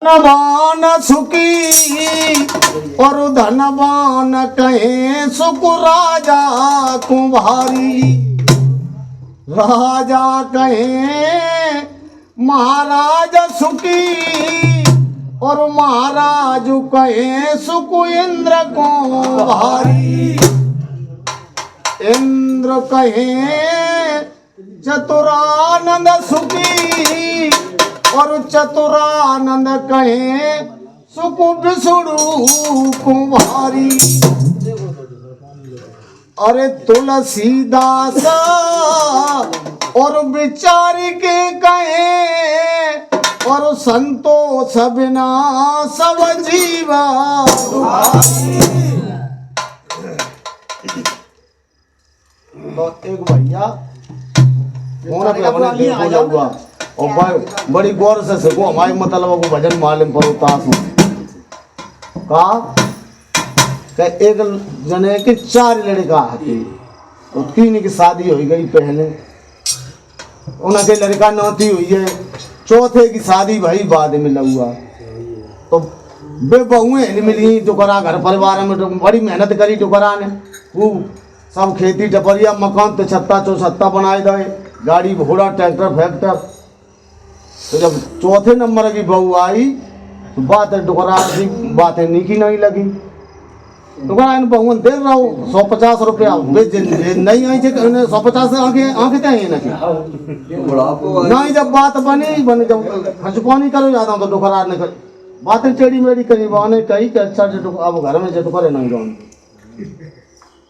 धनवान सुखी और धनवान कहे सुख राजा कुम्हारी। राजा कहे महाराज सुखी और महाराज कहे सुख इंद्र को भारी। इंद्र कहे चतुरानंद सुखी और चतुरानंद कहे सुख विष्णु कुमारी। अरे तुलसीदास और विचारी के कहे और संतोष बिना सब जीवा। तो एक भैया हुआ और बड़ी गौर से सीखो हमारे मतलब को भजन मालूम पर उतास का एक जने के 4 लड़का आते और 3 की शादी हो गई पहले उनके लड़का नौती हुई है। चौथे की शादी भाई बाद में लगा तो बे बहुएं मिली टुकरा घर परिवार में बड़ी मेहनत करी टुकरा ने खूब सब खेती टपरिया मकान तो छत्ता चौछत्ता बनाए गए गाड़ी घोड़ा ट्रैक्टर फैक्टर। तो जब चौथे नंबर की बहू आई तो बात टुकरा की बातें नीकी नहीं लगी। टुकरा इन बहुन दे रहा हूँ 150 रुपया नहीं आई 150 आंखें आई नहीं। जब बात बनी जब खर्चपानी करो जाता हूँ तो टुकरा ने बातें टेढ़ी मेढ़ी करी बने कही कि अच्छा अब घर में टुकरे नहीं जाऊँ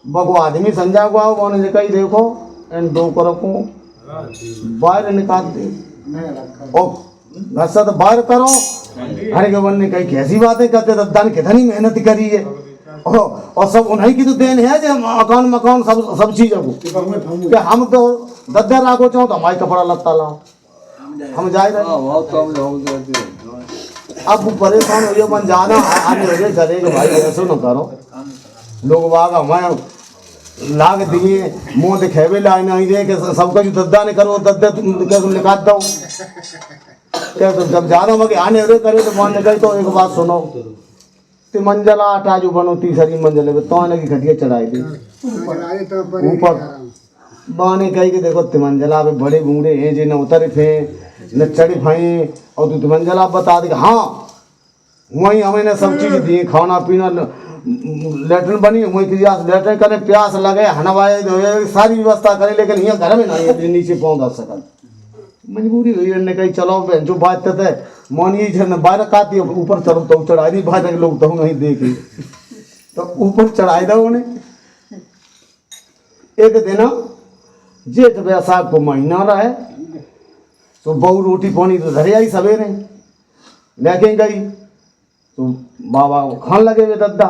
बगो आदमी संजा को आओ बोने कही देखो इन 2 करो को बाहर निकाल दे और घर से तो बाहर करो। हरे के बनने कही कैसी बातें करते दद्दा ने कितनी मेहनत करी है और सब उन्हीं की तो देन है जो मकान सब चीज़ को हम तो दद्दा राखो चाहो तो हमारे कपड़ा लत्ता लाओ हम जाए अब परेशान हो बन जाना आने लगे करेंगे भाई ऐसे न करो। लोग बाग हमारे लाग दिए मुँह दिखेबे लाइन आई दे कि सबका जो दद्दा ने करो दद्दा क्या तुम निकाल दो क्या तो जब ज़्यादा मगे आने अरे करे तो मान गई। तो एक बात सुनो तिमंजला आटा जो बनो 3री मंजिल में तो आने की घटिया चढ़ाई दी ऊपर बाने कही कि देखो तिमंजला पे बड़े बूढ़े हैं जिन्हें उतर थे न चढ़ी भाई और तू तिमंजला बता दे हाँ वहीं हमें सब चीज़ दी खाना पीना लेटरिन बनी वहीं लेटरिन करने प्यास लगे हनवाए सारी व्यवस्था करे लेकिन यहाँ घर में नहीं नीचे पहुँच सकल मजबूरी हुई उन्होंने कही चलो जो बात थे मोनी जन बाहर काती ऊपर चलो तो चढ़ाई दी बाहर लोग तो नहीं देखे तो ऊपर चढ़ाई दो उन्हें। एक दिन जेठ बैसाख को महीना रहा है तो बहू रोटी पानी तो धरे आई सवेरे लेके गई तो बाबा खान लगे वे दद्दा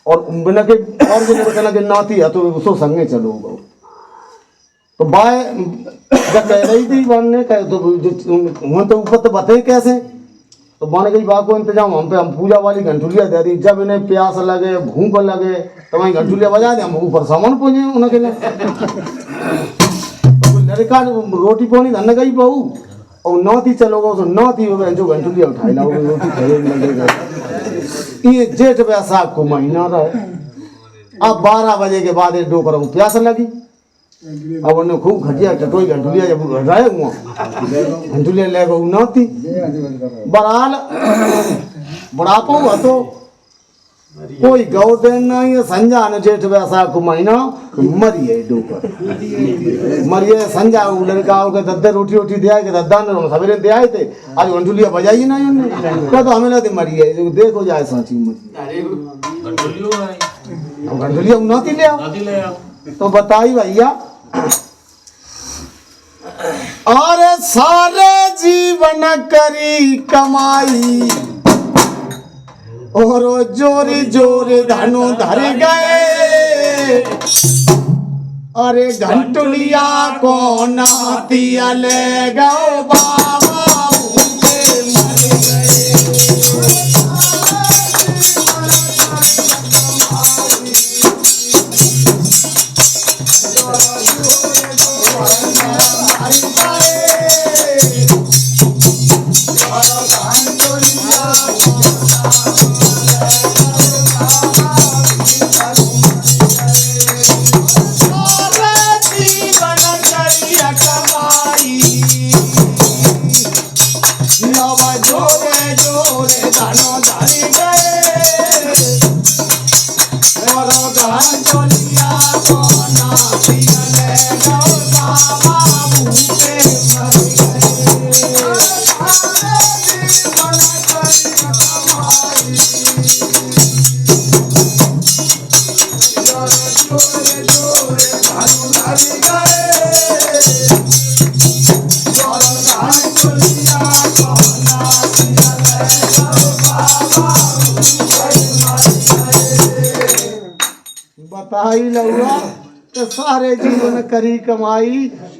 और बिना के और बिना के नाती है तो उसको संगे चलो गो तो बाय जब कह रही थी बनने कह तो वहाँ तो ऊपर तो बताए कैसे तो बन गई बात को इंतजाम हम पूजा वाली घंटुलिया दे दी। जब इन्हें प्यास लगे भूख लगे तो वहीं घंटुलिया बजा दे हम ऊपर सामान पहुँचे उनके लिए तो लड़का रोटी पानी धन गई बहू और नाती चलोगे तो नाती हो गए जो घंटुलिया उठाई ला रोटी खाए लगेगा। ये जेठ बैसाख को महीना रहा। अब 12 बजे के बाद 2 करोड़ प्यास लगी। अब उन्हें खूब खटिया टटोई घंटुलिया जब रहे हुआ घंटुलिया ले गए नाती बराल बुढ़ापा हुआ तो कोई गौ देन नहीं है। संजा ने जेठ बैसाख को महीना मरिए डोकर मरिए संजा लड़का के दद्दे रोटी रोटी दिया के दद्दा ने सवेरे दे आए थे आज घंटुलिया बजाई नहीं उन्होंने क्या तो हमें लगे मरिए देखो जाए सांची मरिए घंटुलिया नाती ले तो बताई भैया और सारे जीवन करी कमाई और जोरी जोरी धनु धर गए। अरे घंटुलिया को नातिया ले गो बाबा भूखे मर गए। बताई लौआ तो सारे जीवन करी कमाई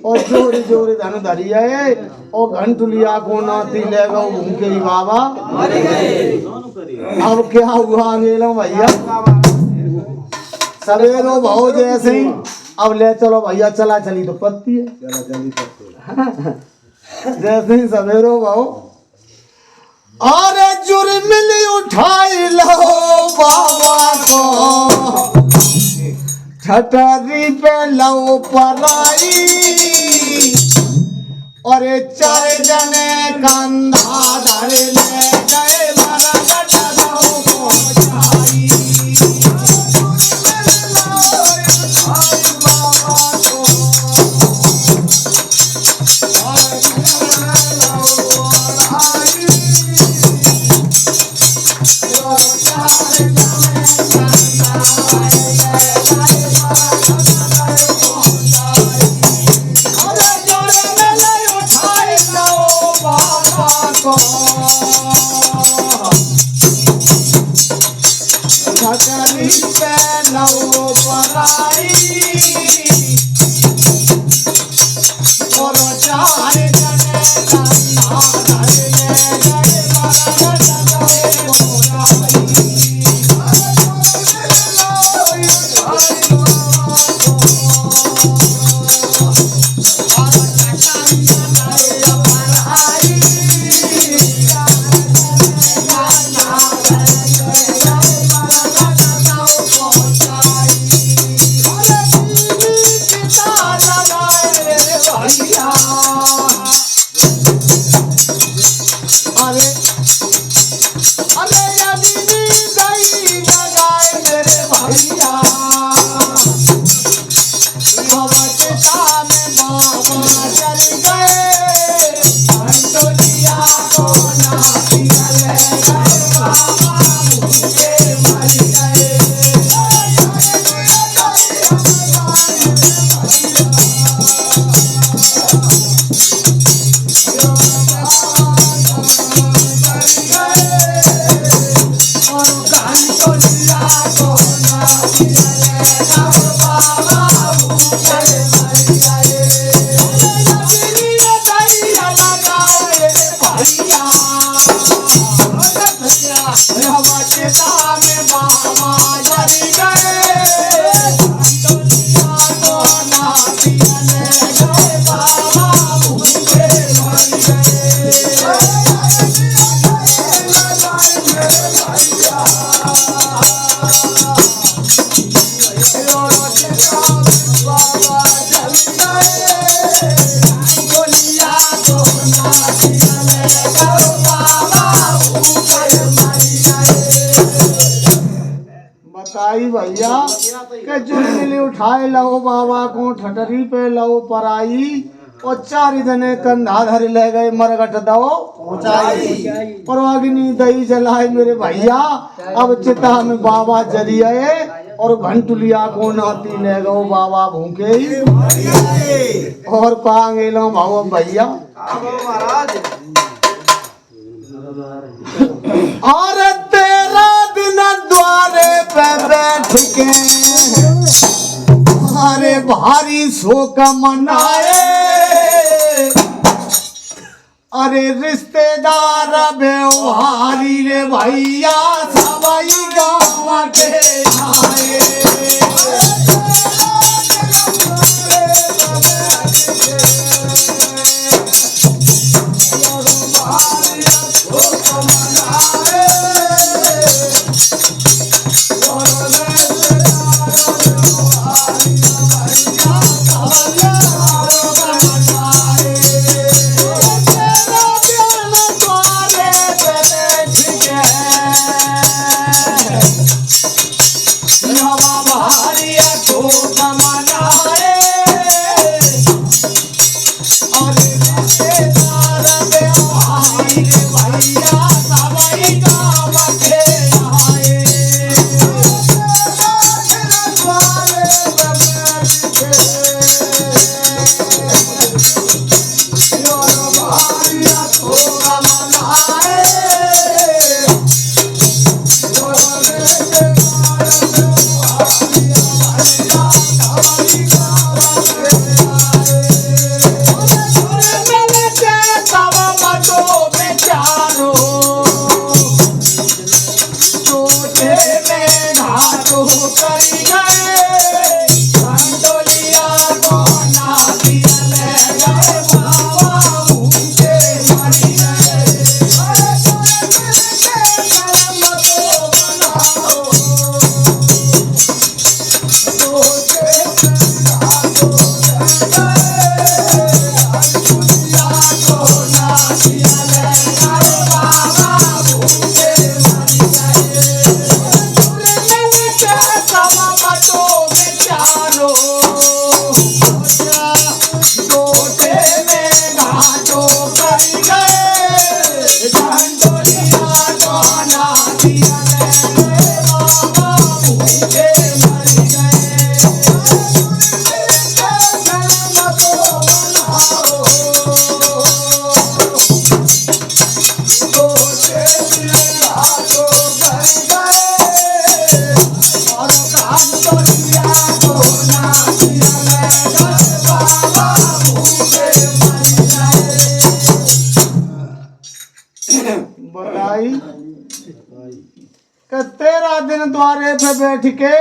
और जोर जोर धन धरिए और घंटुलिया को नाती ले गो भूखे ही बाबा। अब क्या हुआ गेलो भैया सवेरो भाव जैसे ही अब ले चलो भैया चला चली तो पत्ती है जैसे ही सवेरो भाव अरे जुर्मिली उठाई लो बाबा को ठटरी पे लो पराई और चार जने कंधा धर ले गए भैया के जुर्मिली उठाए लो बाबा को ठटरी पे लो पराई और चार जने कंधा धर ले गए मरगट दो और अग्नि दही जलाए मेरे भैया। अब चिता में बाबा जरिए और घंटुलिया को नाती ले गो बाबा भूखे और कहा गेलो भाव भैया और तेरा दिन द्वारे पे बैठ के अरे भारी शोक मनाए अरे रिश्तेदार व्यवहारी रे भैया सवाई गाँव के आए Oh, तेरा दिन द्वारे पे बैठ के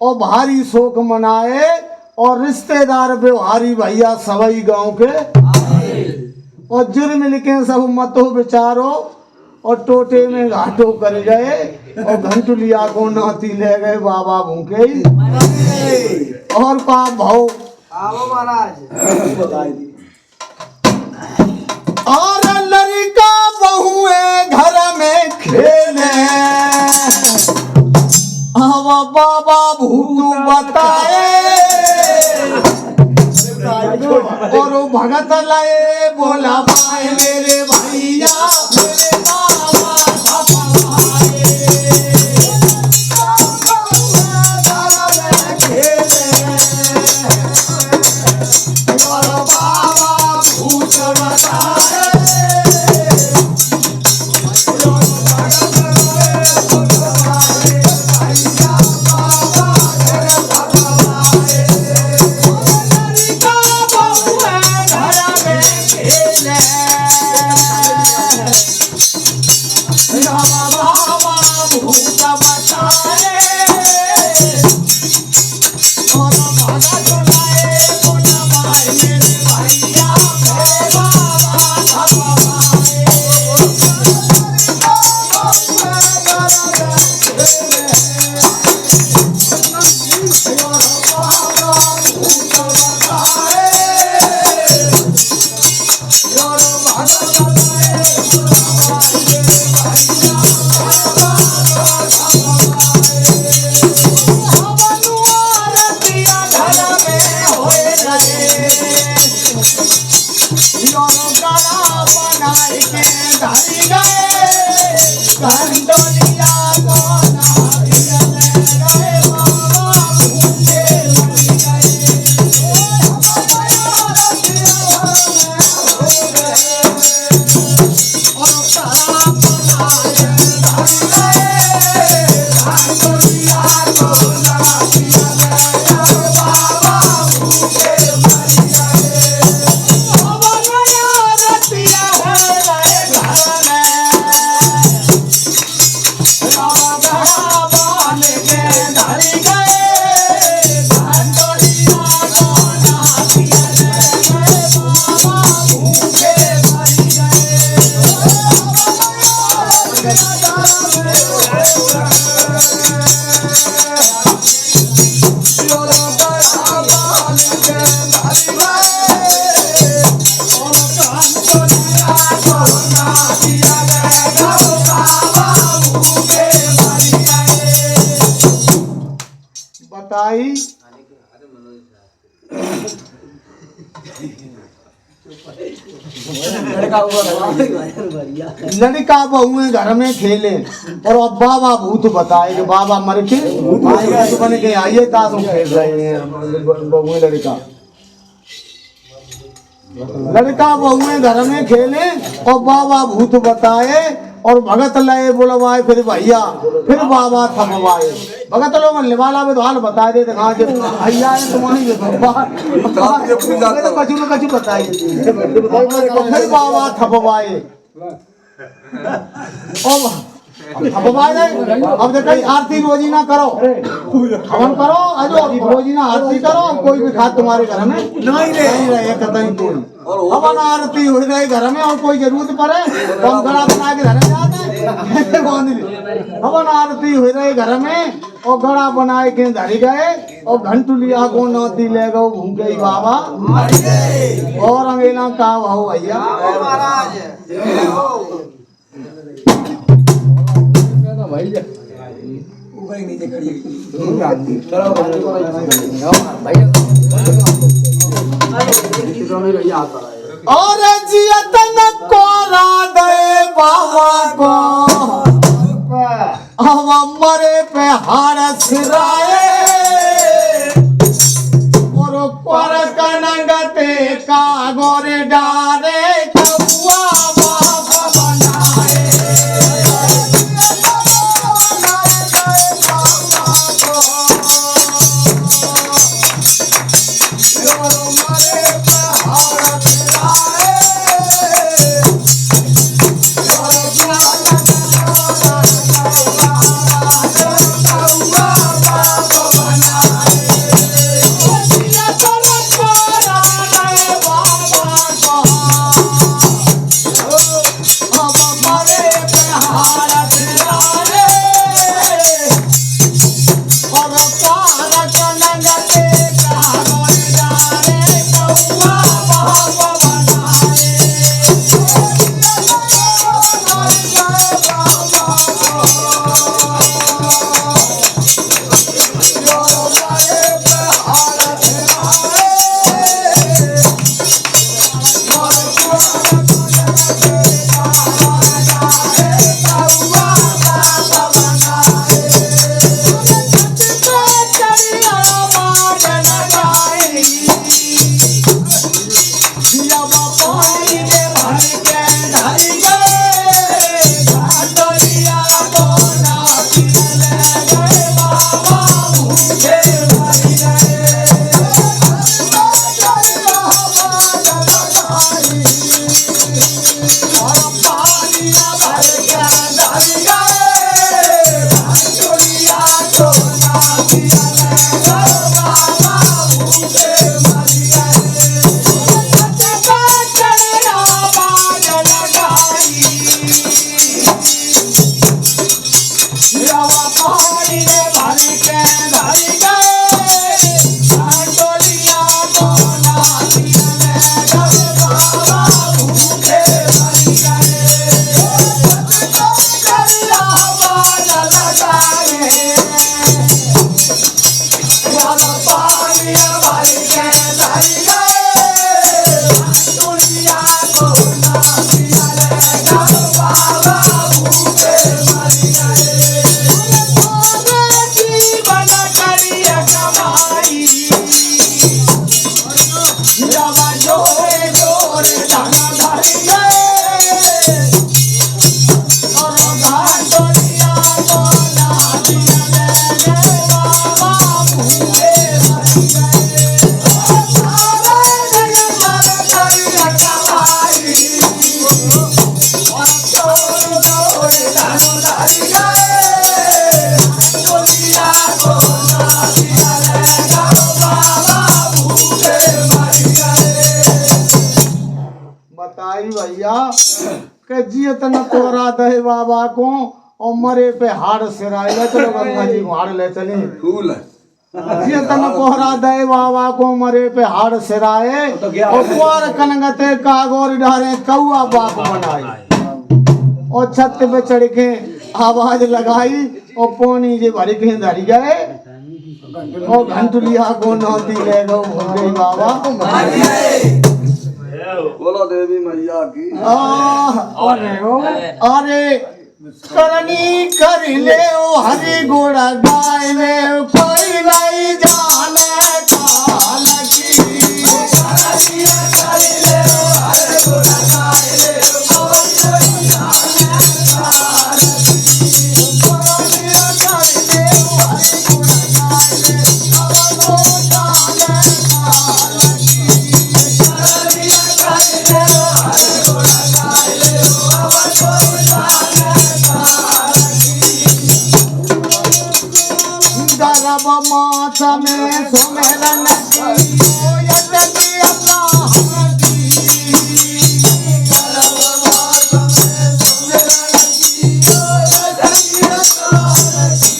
और भारी शोक मनाए और रिश्तेदार व्यवहारी भैया सवई गांव के और जुर्म लिखे सब मतो विचारो और टोटे में घाटो कर गए और घंटुलिया को नाती ले गए बाबा भूखे और पाप भाव और लड़का बहुए घर में खेले हवा बाबा भूतू बताए और वो भगत लाए बोला भाई मेरे भैया मेरे बाबा बताई लड़का बहुएं घर में खेले और अब बाबा भूत बताए कि बाबा मर के भूत बन के आइए ताश खेल रहे हैं बहुएं लड़का बहुएं घर में खेले और बाबा भूत बताए और भगत लय बुलवाए फिर भैया फिर बाबा थमवाए भगत लोग निवाला में तो हाल बता देते हाँ जब भैया है तुम्हारी तो कछु न कछु बताइए फिर बाबा थमवाए अब देखो आरती रोजी ना करो हवन करो अजो रोजी ना आरती करो कोई भी खाद तुम्हारे घर में नहीं रहे कतई कोई हवन आरती हो रही घर में और कोई जरूरत पड़े तो हम घड़ा बना के घर में जाते हवन आरती हो रही घर में और घड़ा बनाए के धरी गए और घंटुलिया को नौती ले गो घूम गई बाबा और अंगेला का भाव भैया भैया ऊपर नीचे खड़ी और जियतन कोरा दे बाबा को हम मरे पे हार सिराए और पर कनगते का गोरे डारे कबुआ भैया के जियत न तोरा दे बाबा को और मरे पे हाड़ सिराए ले चलो गंगा जी को हाड़ ले चले फूल ये तन कोहरा दे बाबा को मरे पे हाड़ सिराए और कुआर कनगते कागोर डारे कौआ बाप बनाए और छत पे चढ़ के आवाज लगाई और पानी जे भर के धरी गए और घंटुलिया को नौती ले गो गई बाबा बोलो देवी मैया की अरे करनी कर ले ओ हरी घोड़ा गाय ले कोई नहीं जाने काल की करनी कर ले ओ हरी घोड़ा गाय ले कोई नहीं जाने काल की करनी कर ले ओ हरी घोड़ा गाय ले कोई जाने काल की करनी कर ले ओ हरी घोड़ा गाय ले कोई जाने गरब माथ में सुमेरन की यदि अपना हरती गरब माथ में सुमेरन की यदि अपना हरती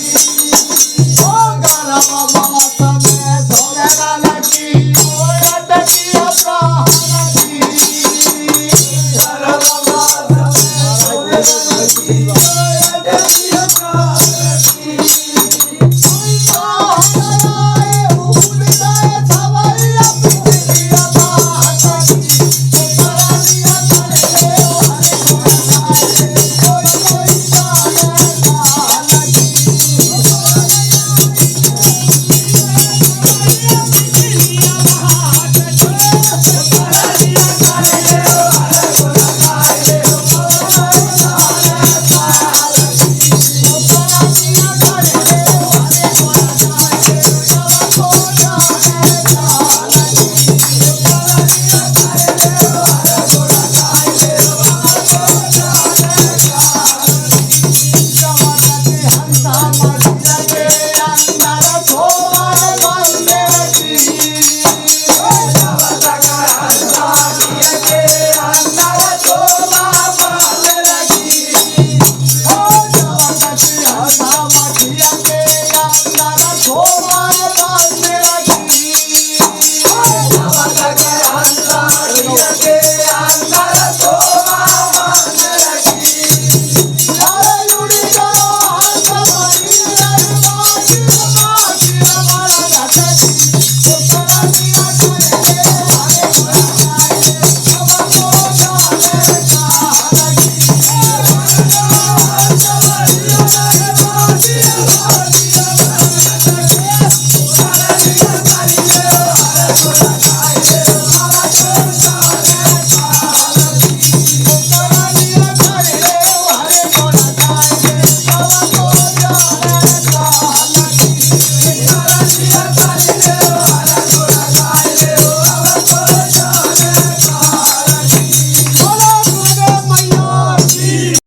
ओ गरब माथ में सुमेरन की यदि अपना हरती गरब माथ में सुमेरन की